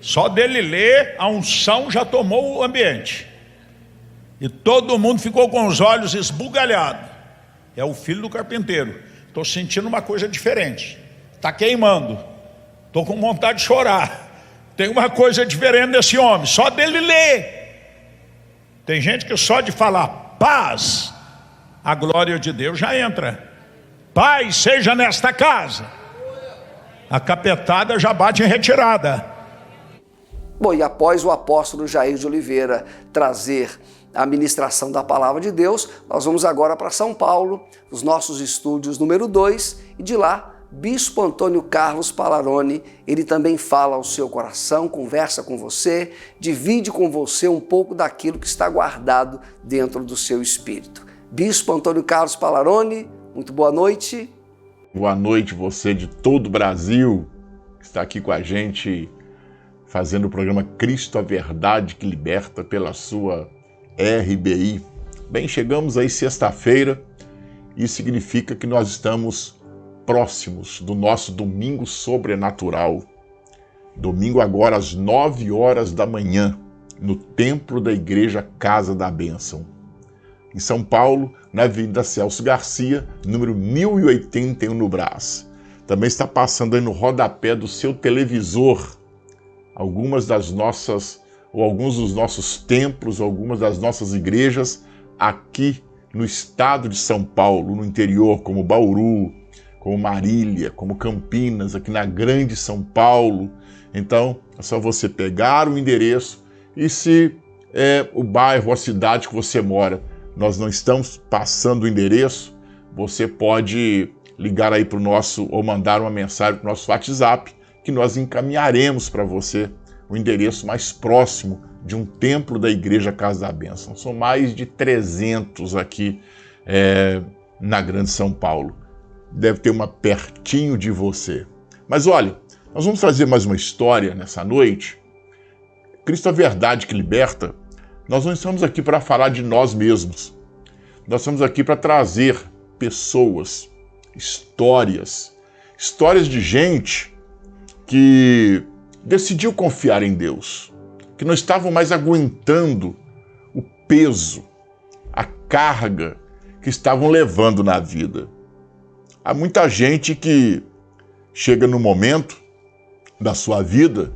Só dele ler, a unção já tomou o ambiente. E todo mundo ficou com os olhos esbugalhados. É o filho do carpinteiro. Estou sentindo uma coisa diferente. Está queimando. Estou com vontade de chorar. Tem uma coisa diferente desse homem. Só dele ler. Tem gente que só de falar paz, a glória de Deus já entra. Paz seja nesta casa. A capetada já bate em retirada. Bom, e após o apóstolo Jair de Oliveira trazer a ministração da palavra de Deus, nós vamos agora para São Paulo, os nossos estúdios número 2, e de lá, Bispo Antônio Carlos Palaroni, ele também fala ao seu coração, conversa com você, divide com você um pouco daquilo que está guardado dentro do seu espírito. Bispo Antônio Carlos Palaroni, muito boa noite. Boa noite você de todo o Brasil, que está aqui com a gente, fazendo o programa Cristo a Verdade que Liberta pela sua RBI. Bem, chegamos aí sexta-feira, isso significa que nós estamos próximos do nosso domingo sobrenatural. Domingo agora às 9 horas da manhã, no templo da Igreja Casa da Bênção. Em São Paulo, na Avenida Celso Garcia, número 1081 no Brás. Também está passando aí no rodapé do seu televisor alguns dos nossos templos, algumas das nossas igrejas aqui no estado de São Paulo, no interior, como Bauru, como Marília, como Campinas, aqui na grande São Paulo. Então, é só você pegar o endereço e se o bairro, a cidade que você mora, nós não estamos passando o endereço, você pode ligar aí para o nosso, ou mandar uma mensagem para o nosso WhatsApp, que nós encaminharemos para você o endereço mais próximo de um templo da Igreja Casa da Bênção. São mais de 300 aqui na Grande São Paulo. Deve ter uma pertinho de você. Mas olha, nós vamos trazer mais uma história nessa noite. Cristo, a verdade que liberta. Nós não estamos aqui para falar de nós mesmos. Nós estamos aqui para trazer pessoas, histórias de gente que decidiu confiar em Deus, que não estavam mais aguentando o peso, a carga que estavam levando na vida. Há muita gente que chega no momento da sua vida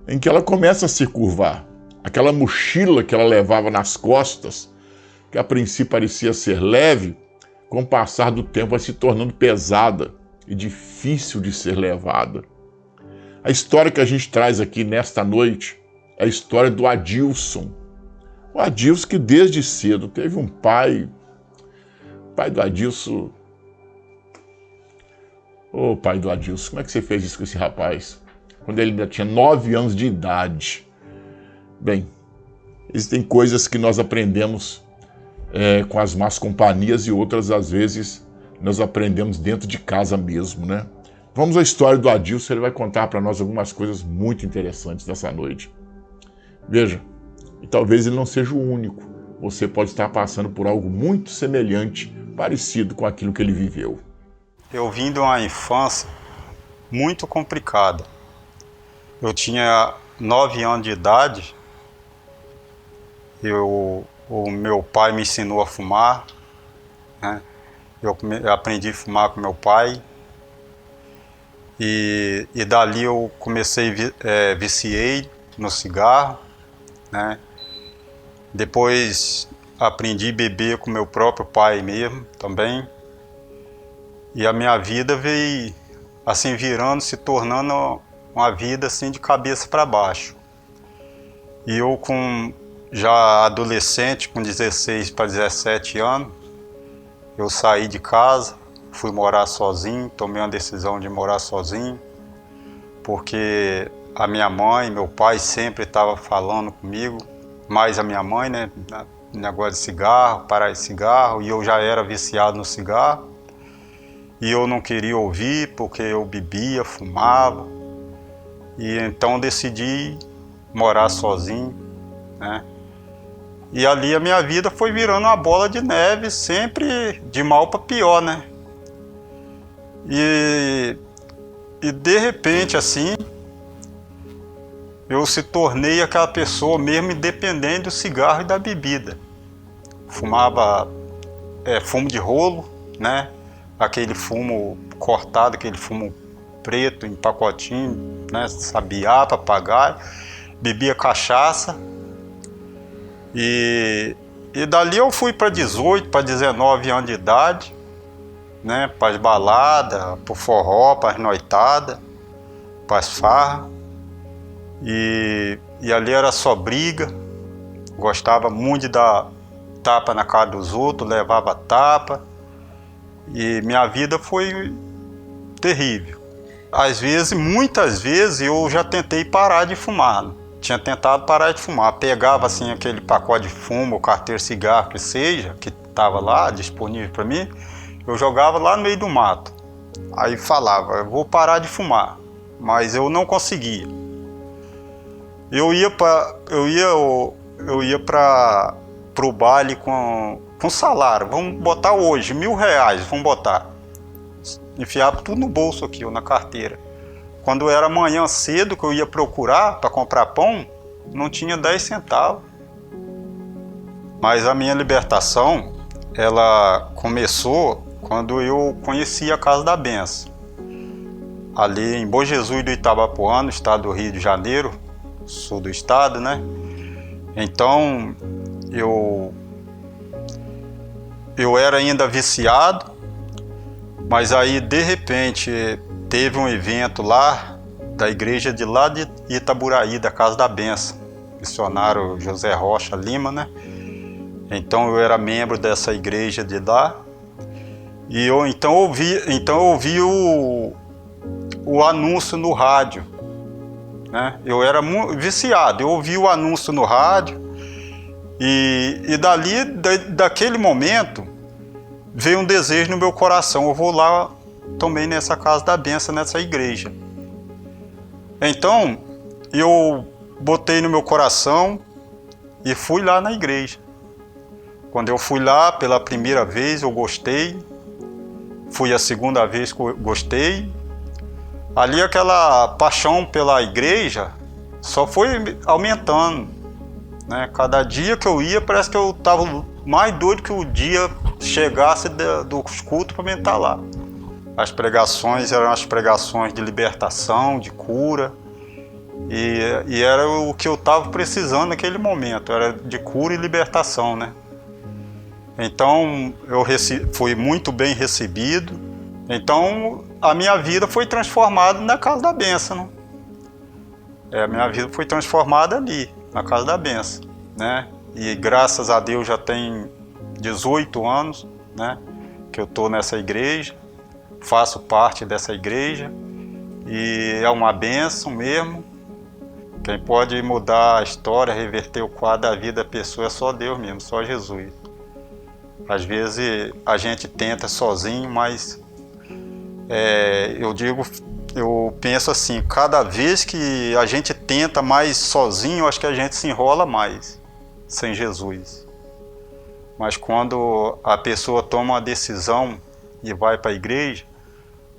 em que ela começa a se curvar. Aquela mochila que ela levava nas costas, que a princípio parecia ser leve, com o passar do tempo vai se tornando pesada e difícil de ser levada. A história que a gente traz aqui nesta noite é a história do Adilson. O Adilson que desde cedo teve um pai. O pai do Adilson... Ô, pai do Adilson, como é que você fez isso com esse rapaz? Quando ele ainda tinha 9 anos de idade. Bem, existem coisas que nós aprendemos com as más companhias e outras, às vezes, nós aprendemos dentro de casa mesmo, né? Vamos à história do Adilson, ele vai contar para nós algumas coisas muito interessantes nessa noite. Veja, e talvez ele não seja o único. Você pode estar passando por algo muito semelhante, parecido com aquilo que ele viveu. Eu vim de uma infância muito complicada. Eu tinha 9 anos de idade, o meu pai me ensinou a fumar, né? Eu aprendi a fumar com meu pai e dali eu viciei no cigarro, né? Depois aprendi a beber com meu próprio pai mesmo também. E a minha vida veio assim virando, se tornando uma vida assim de cabeça para baixo. E eu já adolescente, com 16 para 17 anos, eu saí de casa, fui morar sozinho, tomei uma decisão de morar sozinho, porque a minha mãe, meu pai sempre estavam falando comigo, mais a minha mãe, né, negócio de cigarro, parar de cigarro, e eu já era viciado no cigarro, e eu não queria ouvir porque eu bebia, fumava, e então decidi morar sozinho, né? E ali a minha vida foi virando uma bola de neve, sempre de mal para pior, né? E de repente, assim, eu se tornei aquela pessoa mesmo independente do cigarro e da bebida. Fumava fumo de rolo, né? Aquele fumo cortado, aquele fumo preto em pacotinho, né? Sabiá, papagaio. Bebia cachaça. E dali eu fui para 18, para 19 anos de idade, né? Para as baladas, para o forró, para as noitadas, para as farras. E ali era só briga. Gostava muito de dar tapa na cara dos outros, levava tapa. E minha vida foi terrível. Às vezes, muitas vezes, eu já tentei parar de fumar. Tinha tentado parar de fumar. Pegava assim aquele pacote de fumo, ou carteira de cigarro, que seja, que estava lá disponível para mim, eu jogava lá no meio do mato. Aí falava, eu vou parar de fumar, mas eu não conseguia. Eu ia para o baile com salário, vamos botar hoje, R$1.000, vamos botar. Enfiava tudo no bolso aqui, ou na carteira. Quando era manhã cedo que eu ia procurar para comprar pão, não tinha 10 centavos. Mas a minha libertação, ela começou quando eu conheci a Casa da Bênção. Ali em Bom Jesus do Itabapoana, no estado do Rio de Janeiro, sul do estado, né? Então, eu era ainda viciado, mas aí de repente teve um evento lá da igreja de lá de Itaburaí, da Casa da Benção, missionário José Rocha Lima, né? Então eu era membro dessa igreja de lá, e eu então ouvi o anúncio no rádio, né? Eu era viciado, eu ouvi o anúncio no rádio, e daquele momento veio um desejo no meu coração, eu vou lá também nessa Casa da Benção, nessa igreja. Então eu botei no meu coração e fui lá na igreja. Quando eu fui lá pela primeira vez, eu gostei. Fui a segunda vez que eu gostei. Ali aquela paixão pela igreja só foi aumentando, né? Cada dia que eu ia, parece que eu estava mais doido que o dia chegasse dos cultos para mim estar lá. As pregações eram as pregações de libertação, de cura. E era o que eu estava precisando naquele momento, era de cura e libertação, né? Então eu fui muito bem recebido. Então a minha vida foi transformada na Casa da Benção, né? A minha vida foi transformada ali, na Casa da Benção, né? E graças a Deus já tem 18 anos, né, que eu estou nessa igreja, faço parte dessa igreja, e é uma bênção mesmo. Quem pode mudar a história, reverter o quadro da vida da pessoa é só Deus mesmo, só Jesus. Às vezes a gente tenta sozinho, mas eu penso assim, cada vez que a gente tenta mais sozinho, acho que a gente se enrola mais sem Jesus. Mas quando a pessoa toma uma decisão e vai para a igreja,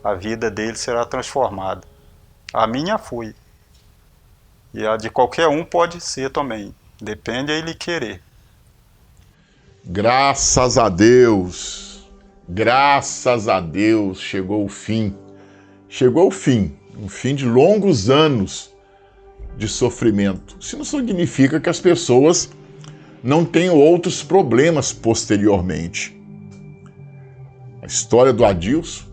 a vida dele será transformada. A minha foi. E a de qualquer um pode ser também. Depende a ele querer. Graças a Deus, chegou o fim. Chegou o fim, um fim de longos anos de sofrimento. Isso não significa que as pessoas não tenham outros problemas posteriormente. A história do Adilson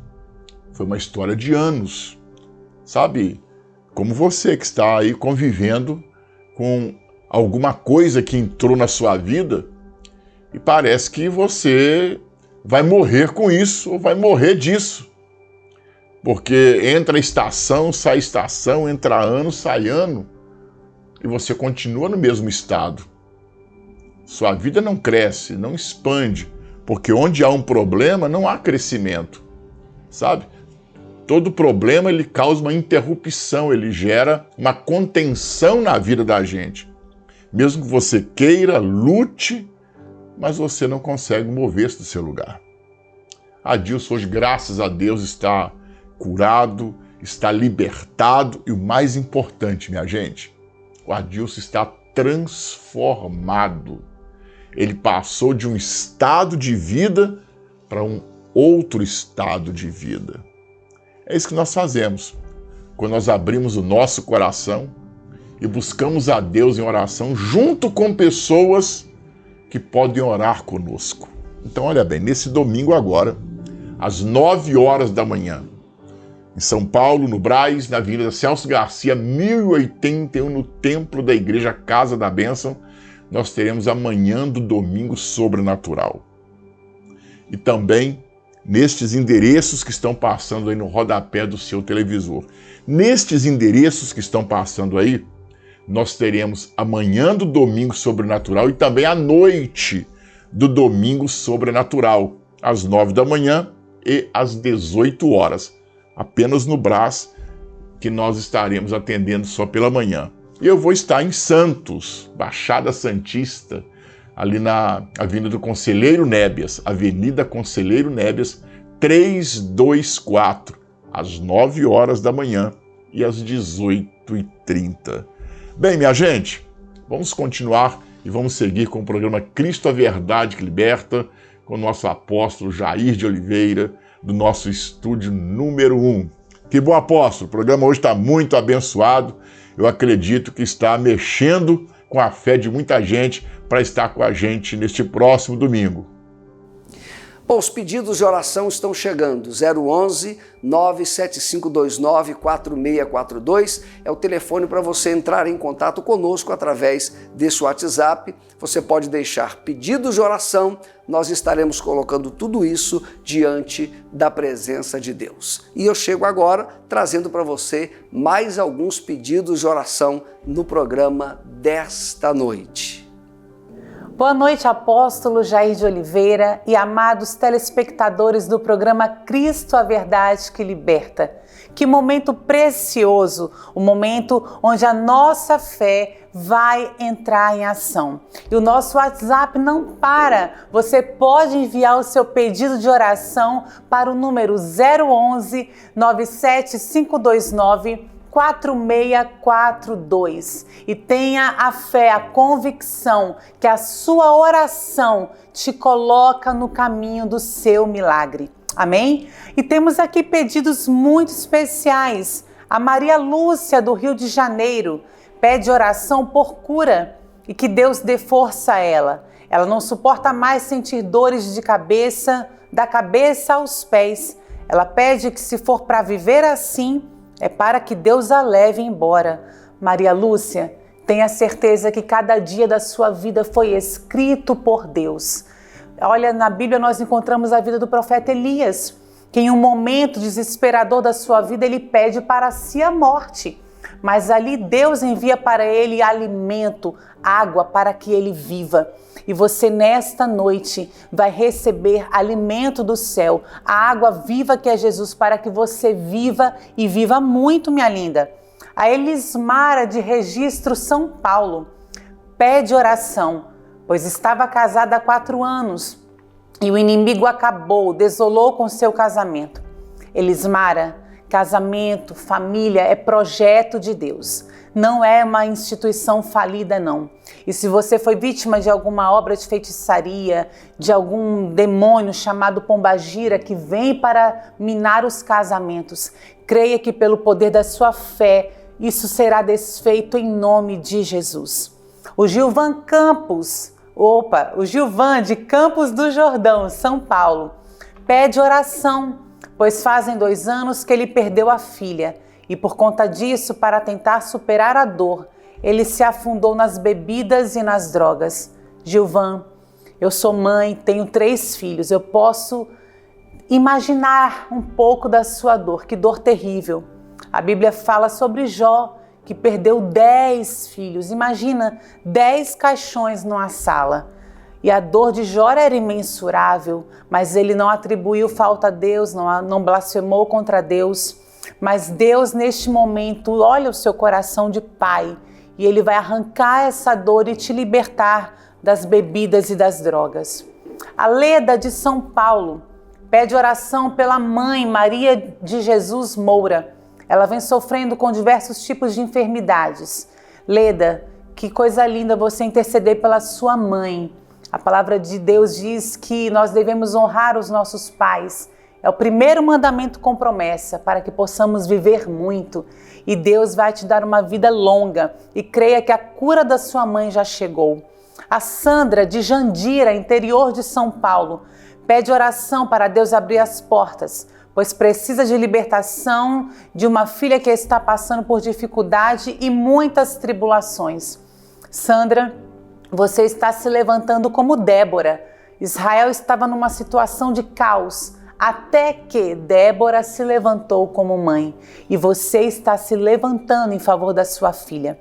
foi uma história de anos, sabe? Como você que está aí convivendo com alguma coisa que entrou na sua vida e parece que você vai morrer com isso ou vai morrer disso. Porque entra estação, sai estação, entra ano, sai ano, e você continua no mesmo estado. Sua vida não cresce, não expande, porque onde há um problema não há crescimento, sabe? Todo problema ele causa uma interrupção, ele gera uma contenção na vida da gente. Mesmo que você queira, lute, mas você não consegue mover-se do seu lugar. Adilson hoje, graças a Deus, está curado, está libertado e o mais importante, minha gente, o Adilson está transformado. Ele passou de um estado de vida para um outro estado de vida. É isso que nós fazemos quando nós abrimos o nosso coração e buscamos a Deus em oração junto com pessoas que podem orar conosco. Então, olha bem, nesse domingo agora, às 9 horas da manhã, em São Paulo, no Brás, na Avenida Celso Garcia, 1081, no Templo da Igreja Casa da Benção, nós teremos a Manhã do Domingo Sobrenatural. E também nestes endereços que estão passando aí no rodapé do seu televisor. Nestes endereços que estão passando aí, nós teremos a Manhã do Domingo Sobrenatural e também a Noite do Domingo Sobrenatural, às 9 da manhã e às 18 horas. Apenas no Brás, que nós estaremos atendendo só pela manhã. E eu vou estar em Santos, Baixada Santista, ali na Avenida Conselheiro Nébias, Avenida Conselheiro Nébias, 324, às 9 horas da manhã e às 18h30. Bem, minha gente, vamos continuar e vamos seguir com o programa Cristo a Verdade que Liberta, com o nosso apóstolo Jair de Oliveira, do nosso estúdio número 1. Que bom, apóstolo, o programa hoje está muito abençoado. Eu acredito que está mexendo com a fé de muita gente para estar com a gente neste próximo domingo. Bom, os pedidos de oração estão chegando. 011 97529 4642 é o telefone para você entrar em contato conosco através desse WhatsApp. Você pode deixar pedidos de oração, nós estaremos colocando tudo isso diante da presença de Deus. E eu chego agora trazendo para você mais alguns pedidos de oração no programa desta noite. Boa noite, apóstolo Jair de Oliveira e amados telespectadores do programa Cristo, a Verdade que Liberta. Que momento precioso, o momento onde a nossa fé vai entrar em ação. E o nosso WhatsApp não para. Você pode enviar o seu pedido de oração para o número 011 97529 4642 e tenha a fé, a convicção que a sua oração te coloca no caminho do seu milagre. Amém? E temos aqui pedidos muito especiais. A Maria Lúcia, do Rio de Janeiro, pede oração por cura e que Deus dê força a ela. Ela não suporta mais sentir dores de cabeça, da cabeça aos pés. Ela pede que, se for para viver assim, é para que Deus a leve embora. Maria Lúcia, tenha certeza que cada dia da sua vida foi escrito por Deus. Olha, na Bíblia nós encontramos a vida do profeta Elias, que em um momento desesperador da sua vida, ele pede para si a morte. Mas ali Deus envia para ele alimento, água, para que ele viva. E você nesta noite vai receber alimento do céu, a água viva que é Jesus, para que você viva e viva muito, minha linda. A Elismara, de Registro, São Paulo, pede oração, pois estava casada há 4 anos e o inimigo acabou, desolou com seu casamento. Elismara, casamento, família é projeto de Deus. Não é uma instituição falida, não. E se você foi vítima de alguma obra de feitiçaria, de algum demônio chamado Pombagira que vem para minar os casamentos, creia que pelo poder da sua fé, isso será desfeito em nome de Jesus. O Gilvan de Campos do Jordão, São Paulo, pede oração, pois fazem 2 anos que ele perdeu a filha. E por conta disso, para tentar superar a dor, ele se afundou nas bebidas e nas drogas. Gilvan, eu sou mãe, tenho 3 filhos, eu posso imaginar um pouco da sua dor, que dor terrível. A Bíblia fala sobre Jó, que perdeu 10 filhos. Imagina, 10 caixões numa sala. E a dor de Jó era imensurável, mas ele não atribuiu falta a Deus, não blasfemou contra Deus. Mas Deus, neste momento, olha o seu coração de pai e Ele vai arrancar essa dor e te libertar das bebidas e das drogas. A Leda, de São Paulo, pede oração pela mãe Maria de Jesus Moura. Ela vem sofrendo com diversos tipos de enfermidades. Leda, que coisa linda você interceder pela sua mãe. A palavra de Deus diz que nós devemos honrar os nossos pais. É o primeiro mandamento com promessa para que possamos viver muito. E Deus vai te dar uma vida longa. E creia que a cura da sua mãe já chegou. A Sandra, de Jandira, interior de São Paulo, pede oração para Deus abrir as portas, pois precisa de libertação de uma filha que está passando por dificuldade e muitas tribulações. Sandra, você está se levantando como Débora. Israel estava numa situação de caos, até que Débora se levantou como mãe. E você está se levantando em favor da sua filha.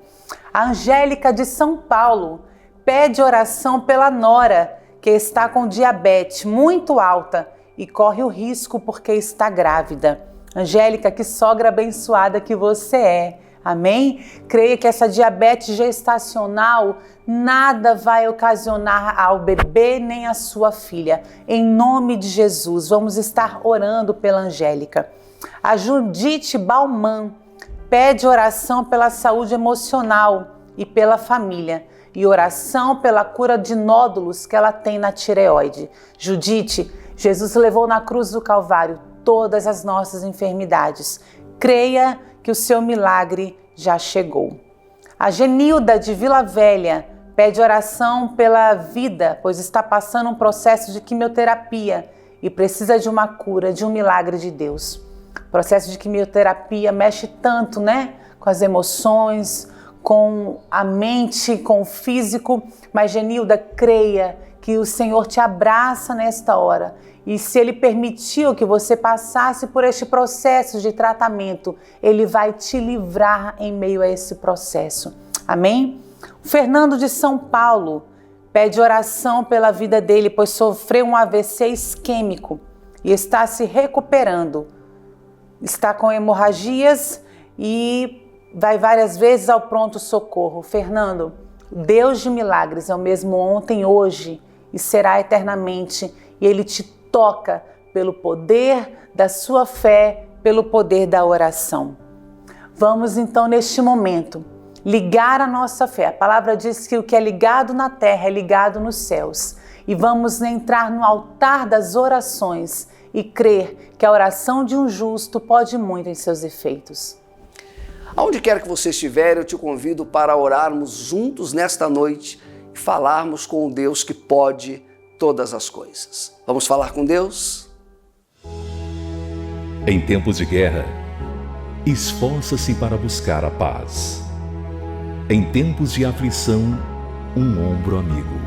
A Angélica, de São Paulo, pede oração pela nora, que está com diabetes muito alta e corre o risco porque está grávida. Angélica, que sogra abençoada que você é. Amém? Creia que essa diabetes gestacional nada vai ocasionar ao bebê nem à sua filha. Em nome de Jesus, vamos estar orando pela Angélica. A Judite Bauman pede oração pela saúde emocional e pela família. E oração pela cura de nódulos que ela tem na tireoide. Judite, Jesus levou na cruz do Calvário todas as nossas enfermidades. Creia que o seu milagre já chegou. A Genilda, de Vila Velha, pede oração pela vida, pois está passando um processo de quimioterapia e precisa de uma cura, de um milagre de Deus. O processo de quimioterapia mexe tanto, né? Com as emoções, com a mente, com o físico. Mas, Genilda, creia que o Senhor te abraça nesta hora. E se Ele permitiu que você passasse por este processo de tratamento, Ele vai te livrar em meio a esse processo. Amém? O Fernando de São Paulo pede oração pela vida dele, pois sofreu um AVC isquêmico e está se recuperando. Está com hemorragias e vai várias vezes ao pronto-socorro. Fernando, Deus de milagres é o mesmo ontem, hoje e será eternamente. E Ele te toca pelo poder da sua fé, pelo poder da oração. Vamos então, neste momento, ligar a nossa fé. A palavra diz que o que é ligado na terra é ligado nos céus. E vamos entrar no altar das orações e crer que a oração de um justo pode muito em seus efeitos. Aonde quer que você estiver, eu te convido para orarmos juntos nesta noite e falarmos com o Deus que pode todas as coisas. Vamos falar com Deus? Em tempos de guerra, esforça-se para buscar a paz. Em tempos de aflição, um ombro amigo.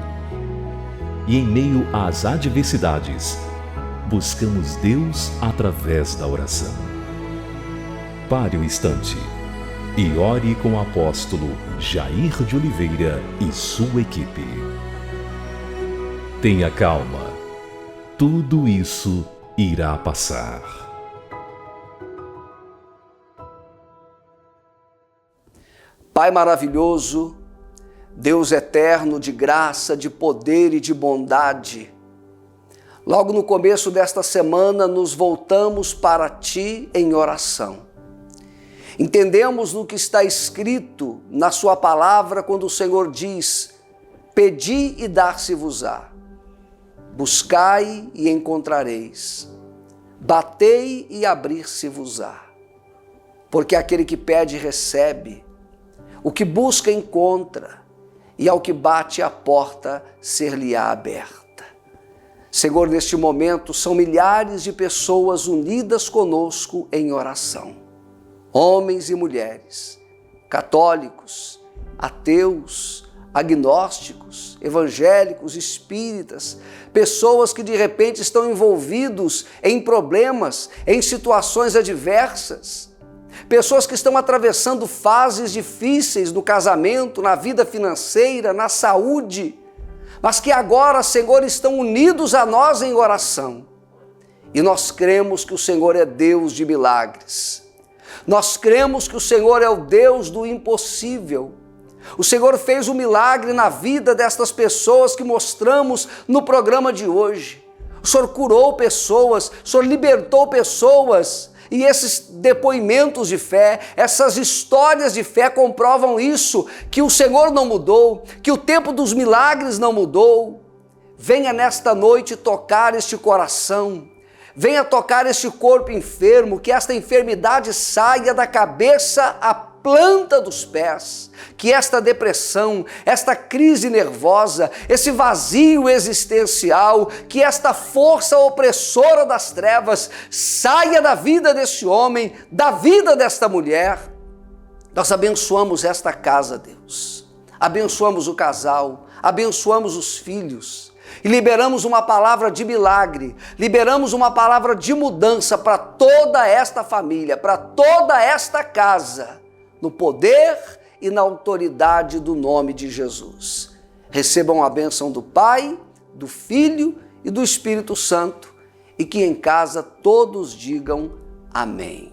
E em meio às adversidades, buscamos Deus através da oração. Pare um instante e ore com o apóstolo Jair de Oliveira e sua equipe. Tenha calma, tudo isso irá passar. Pai maravilhoso, Deus eterno de graça, de poder e de bondade, logo no começo desta semana nos voltamos para Ti em oração. Entendemos no que está escrito na Sua palavra quando o Senhor diz: pedi e dar-se-vos-á, buscai e encontrareis, batei e abrir-se-vos-á. Porque aquele que pede recebe, o que busca encontra, e ao que bate a porta ser-lhe-á aberta. Senhor, neste momento são milhares de pessoas unidas conosco em oração. Homens e mulheres, católicos, ateus, agnósticos, evangélicos, espíritas, pessoas que de repente estão envolvidos em problemas, em situações adversas, pessoas que estão atravessando fases difíceis no casamento, na vida financeira, na saúde, mas que agora, Senhor, estão unidos a nós em oração. E nós cremos que o Senhor é Deus de milagres. Nós cremos que o Senhor é o Deus do impossível. O Senhor fez um milagre na vida destas pessoas que mostramos no programa de hoje. O Senhor curou pessoas, o Senhor libertou pessoas. E esses depoimentos de fé, essas histórias de fé comprovam isso, que o Senhor não mudou, que o tempo dos milagres não mudou. Venha nesta noite tocar este coração. Venha tocar este corpo enfermo, que esta enfermidade saia da cabeça à planta dos pés, que esta depressão, esta crise nervosa, esse vazio existencial, que esta força opressora das trevas saia da vida deste homem, da vida desta mulher. Nós abençoamos esta casa, Deus. Abençoamos o casal, abençoamos os filhos. E liberamos uma palavra de milagre, liberamos uma palavra de mudança para toda esta família, para toda esta casa, no poder e na autoridade do nome de Jesus. Recebam a bênção do Pai, do Filho e do Espírito Santo, e que em casa todos digam amém.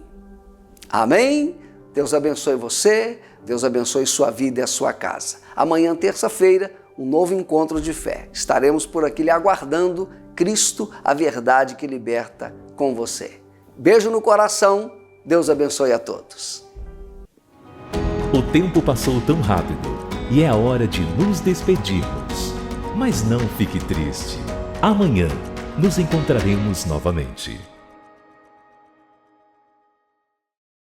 Amém? Deus abençoe você, Deus abençoe sua vida e a sua casa. Amanhã, terça-feira, um novo encontro de fé. Estaremos por aqui lhe aguardando. Cristo, a verdade que liberta, com você. Beijo no coração. Deus abençoe a todos. O tempo passou tão rápido e é a hora de nos despedirmos. Mas não fique triste. Amanhã nos encontraremos novamente.